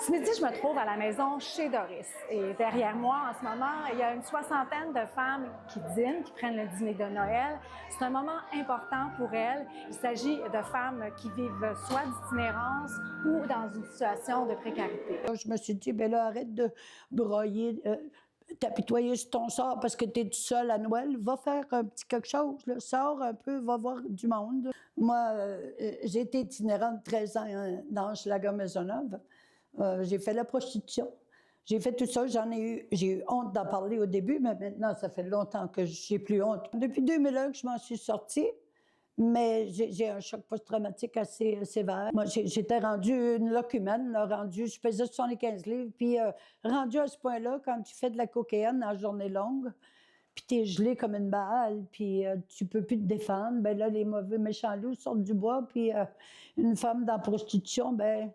Ce midi, je me trouve à la maison chez Doris. Et derrière moi, en ce moment, il y a une soixantaine de femmes qui dînent, qui prennent le dîner de Noël. C'est un moment important pour elles. Il s'agit de femmes qui vivent soit d'itinérance ou dans une situation de précarité. Je me suis dit, bien là, arrête de broyer, t'apitoyer sur ton sort parce que tu es tout seul à Noël. Va faire un petit quelque chose, là. Sors un peu, va voir du monde. Moi, j'ai été itinérante 13 ans dans Hochelaga-Maisonneuve. J'ai fait la prostitution. J'ai fait tout ça, j'ai eu honte d'en parler au début, mais maintenant, ça fait longtemps que j'ai plus honte. Depuis 2001 que je m'en suis sortie, mais j'ai un choc post-traumatique assez sévère. Moi, j'étais rendue une locumène, je pesais 75 livres, puis rendue à ce point-là, quand tu fais de la cocaïne en journée longue, puis t'es gelé comme une balle, puis tu peux plus te défendre, ben là, les mauvais méchants loups sortent du bois, puis une femme dans la prostitution, ben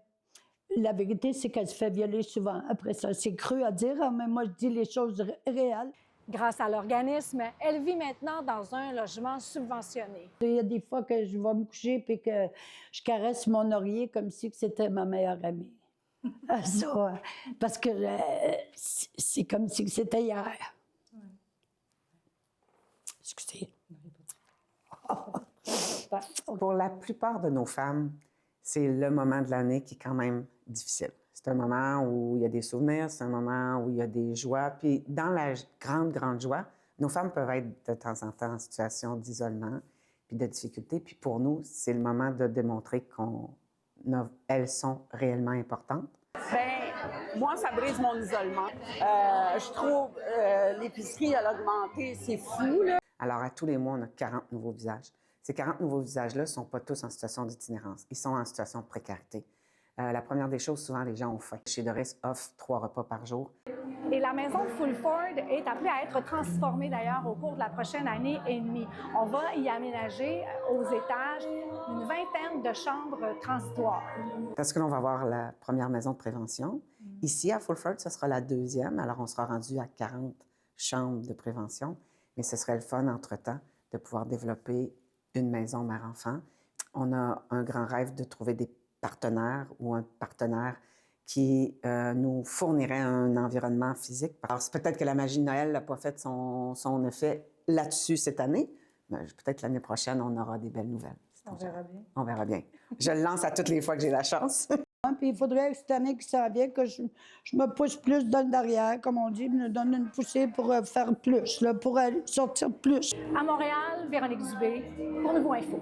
la vérité, c'est qu'elle se fait violer souvent. Après ça, c'est cru à dire, hein, mais moi, je dis les choses réelles. Grâce à l'organisme, elle vit maintenant dans un logement subventionné. Il y a des fois que je vais me coucher et que je caresse mon oreiller comme si c'était ma meilleure amie. Ça, parce que c'est comme si c'était hier. Excusez. Pour la plupart de nos femmes, c'est le moment de l'année qui est quand même difficile. C'est un moment où il y a des souvenirs, c'est un moment où il y a des joies. Puis dans la grande joie, nos femmes peuvent être de temps en temps en situation d'isolement puis de difficulté. Puis pour nous, c'est le moment de démontrer qu'elles sont réellement importantes. Bien, moi, ça brise mon isolement. Je trouve l'épicerie, elle a augmenté, c'est fou, là. Alors, à tous les mois, on a 40 nouveaux visages. Ces 40 nouveaux visages-là ne sont pas tous en situation d'itinérance. Ils sont en situation de précarité. La première des choses, souvent, les gens ont faim. Chez Doris offre 3 repas par jour. Et la maison Fulford est appelée à être transformée d'ailleurs au cours de la prochaine année et demie. On va y aménager aux étages une vingtaine de chambres transitoires. Parce que l'on va avoir la première maison de prévention. Ici, à Fulford, ce sera la deuxième. Alors, on sera rendu à 40 chambres de prévention. Mais ce serait le fun, entre-temps, de pouvoir développer une maison mère-enfant. On a un grand rêve de trouver des partenaires ou un partenaire qui nous fournirait un environnement physique. Alors, c'est peut-être que la magie de Noël n'a pas fait son effet là-dessus cette année, mais peut-être l'année prochaine, on aura des belles nouvelles. On verra bien. On verra bien. Je le lance à toutes les fois que j'ai la chance. Puis il faudrait, cette année qui s'en vient, que je me pousse plus dans le derrière, comme on dit, me donne une poussée pour faire plus, là, pour aller sortir plus. À Montréal, Véronique Dubé, pour Nouveau Info.